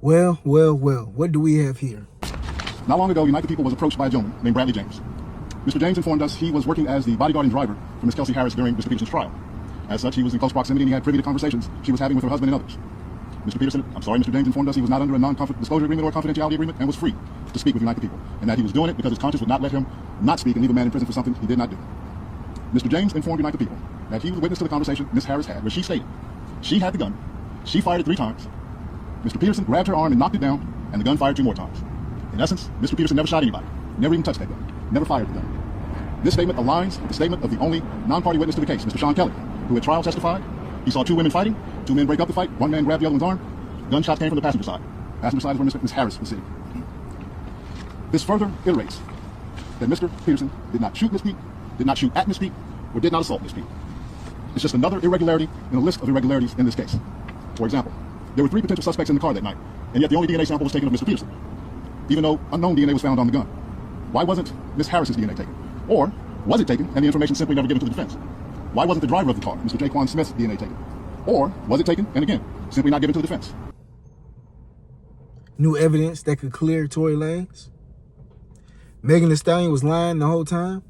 Well, what do we have here? Not long ago, Unite the People was approached by a gentleman named Bradley James. Mr. James informed us he was working as the bodyguard and driver for Ms. Kelsey Harris during Mr. Peterson's trial. As such, he was in close proximity and he had privy to conversations she was having with her husband and others. Mr. James informed us he was not under a non-disclosure agreement or a confidentiality agreement and was free to speak with Unite the People, and that he was doing it because his conscience would not let him not speak and leave a man in prison for something he did not do. Mr. James informed Unite the People that he was witness to the conversation Ms. Harris had, where she stated she had the gun, she fired it 3 times, Mr. Peterson grabbed her arm and knocked it down, and the gun fired 2 more times. In essence, Mr. Peterson never shot anybody, never even touched that gun, never fired the gun. This statement aligns with the statement of the only non-party witness to the case, Mr. Sean Kelly, who at trial testified he saw 2 women fighting, 2 men break up the fight, 1 man grabbed the other one's arm, gunshots came from the passenger side. Passenger side is where Ms. Harris was sitting. This further iterates that Mr. Peterson did not shoot Ms. Pete, did not shoot at Ms. Pete, or did not assault Ms. Pete. It's just another irregularity in a list of irregularities in this case. For example, there were 3 potential suspects in the car that night, and yet the only DNA sample was taken of Mr. Peterson, even though unknown DNA was found on the gun. Why wasn't Ms. Harris's DNA taken? Or was it taken and the information simply never given to the defense? Why wasn't the driver of the car, Mr. Jaquan Smith's DNA taken? Or was it taken and again, simply not given to the defense? New evidence that could clear Tory Lanez? Megan Thee Stallion was lying the whole time?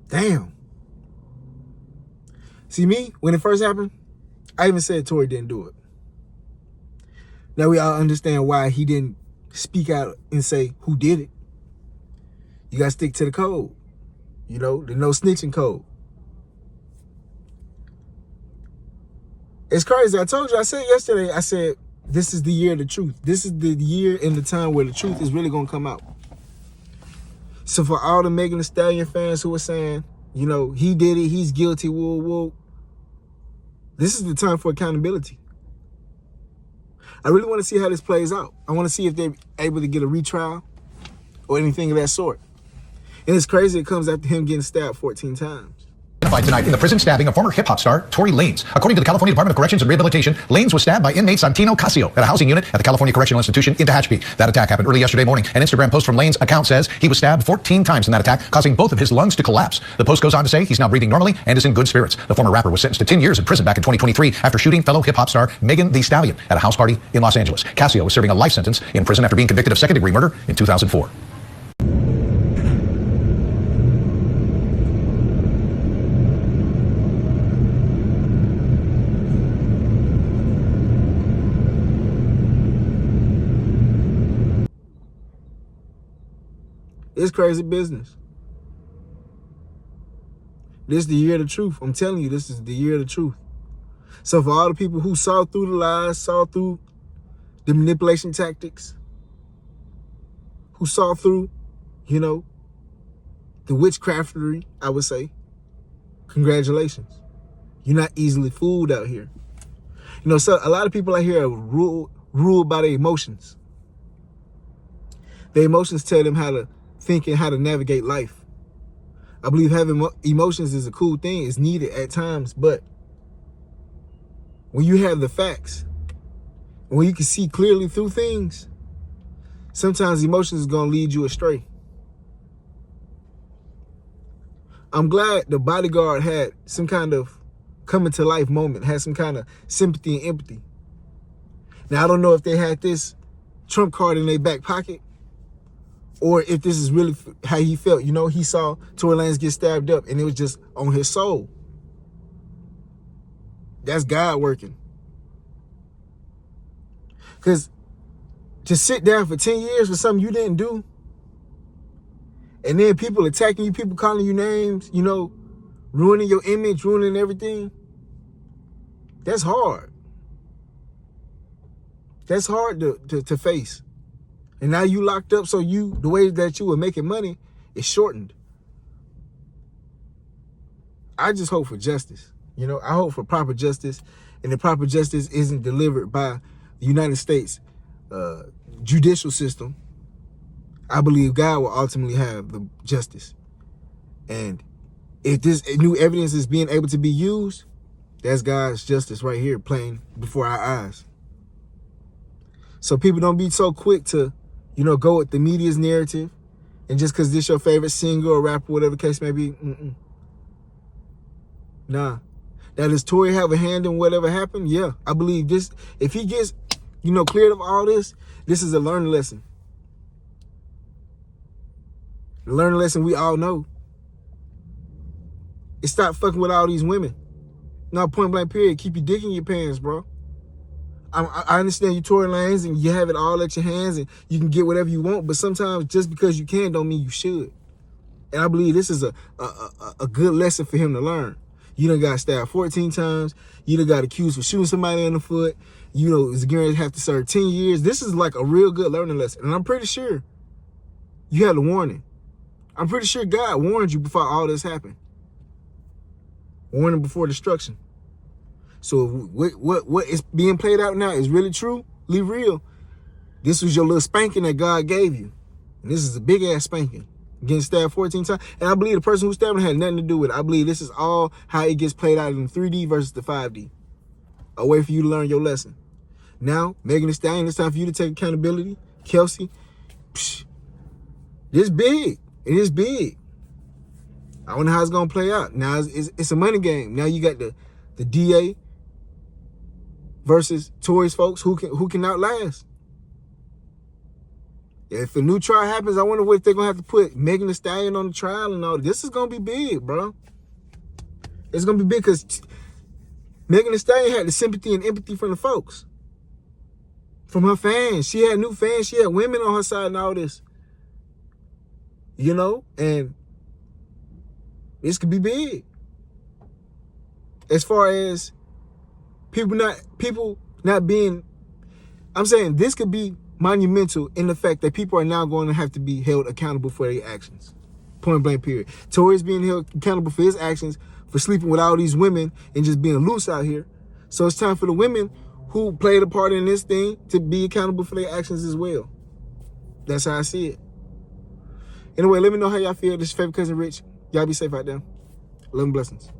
Damn. See, me, when it first happened, I even said Tory didn't do it. Now we all understand why he didn't speak out and say who did it. You gotta stick to the code. You know, the no snitching code. It's crazy. I told you, I said yesterday, I said, this is the year of the truth. This is the year and the time where the truth is really gonna come out. So for all the Megan Thee Stallion fans who are saying, you know, he did it, he's guilty, whoa, whoa, this is the time for accountability. I really want to see how this plays out. I want to see if they're able to get a retrial or anything of that sort. And it's crazy it comes after him getting stabbed 14 times. Tonight in the prison stabbing of former hip-hop star Tory Lanez. According to the California Department of Corrections and Rehabilitation, Lanez was stabbed by inmate Santino Casio at a housing unit at the California Correctional Institution in Tehachapi. That attack happened early yesterday morning. An Instagram post from Lanez's account says he was stabbed 14 times in that attack, causing both of his lungs to collapse. The post goes on to say he's now breathing normally and is in good spirits. The former rapper was sentenced to 10 years in prison back in 2023 after shooting fellow hip-hop star Megan Thee Stallion at a house party in Los Angeles. Casio was serving a life sentence in prison after being convicted of second-degree murder in 2004. It's crazy business. This is the year of the truth. I'm telling you, this is the year of the truth. So for all the people who saw through the lies, saw through the manipulation tactics, who saw through, you know, the witchcraftery, I would say, congratulations. You're not easily fooled out here. You know, so a lot of people out here are ruled by their emotions. Their emotions tell them how to think and how to navigate life. I believe having emotions is a cool thing. It's needed at times, but when you have the facts, when you can see clearly through things, sometimes emotions is going to lead you astray. I'm glad the bodyguard had some kind of coming to life moment, had some kind of sympathy and empathy. Now, I don't know if they had this trump card in their back pocket, or if this is really how he felt. You know, he saw Tory Lanez get stabbed up and it was just on his soul. That's God working. Because to sit down for 10 years for something you didn't do, and then people attacking you, people calling you names, you know, ruining your image, ruining everything, that's hard. That's hard to face. And now you locked up, so the way that you were making money is shortened. I just hope for justice. You know, I hope for proper justice, and the proper justice isn't delivered by the United States judicial system. I believe God will ultimately have the justice. And if this new evidence is being able to be used, that's God's justice right here playing before our eyes. So people don't be so quick to, you know, go with the media's narrative, and just because this your favorite singer or rapper, whatever the case may be, nah. Now, does Tory have a hand in whatever happened? Yeah, I believe this. If he gets, you know, cleared of all this, this is a learning lesson. The learning lesson we all know. It's stop fucking with all these women. No, point blank period. Keep your dick in your pants, bro. I understand you Tory Lanez and you have it all at your hands and you can get whatever you want, but sometimes just because you can don't mean you should. And I believe this is a good lesson for him to learn. You done got stabbed 14 times. You done got accused for shooting somebody in the foot. You know, is going to have to serve 10 years. This is like a real good learning lesson. And I'm pretty sure you had a warning. I'm pretty sure God warned you before all this happened. Warning before destruction. So what is being played out now is really truly real. This was your little spanking that God gave you. And this is a big ass spanking. Getting stabbed 14 times. And I believe the person who stabbed him had nothing to do with it. I believe this is all how it gets played out in 3D versus the 5D. A way for you to learn your lesson. Now, Megan Thee Stallion, it's time for you to take accountability. Kelsey, this big. It is big. I wonder how it's going to play out. Now, it's a money game. Now you got the DA versus Tory's folks who can outlast. If a new trial happens, I wonder what they're going to have to put Megan Thee Stallion on the trial and all. This is going to be big, bro. It's going to be big because Megan Thee Stallion had the sympathy and empathy from the folks. From her fans. She had new fans. She had women on her side and all this. You know? And this could be big. As far as people not being, I'm saying this could be monumental in the fact that people are now going to have to be held accountable for their actions. Point blank period. Tory's being held accountable for his actions for sleeping with all these women and just being loose out here. So it's time for the women who played a part in this thing to be accountable for their actions as well. That's how I see it. Anyway, let me know how y'all feel. This is your favorite cousin Rich. Y'all be safe out there. Love and blessings.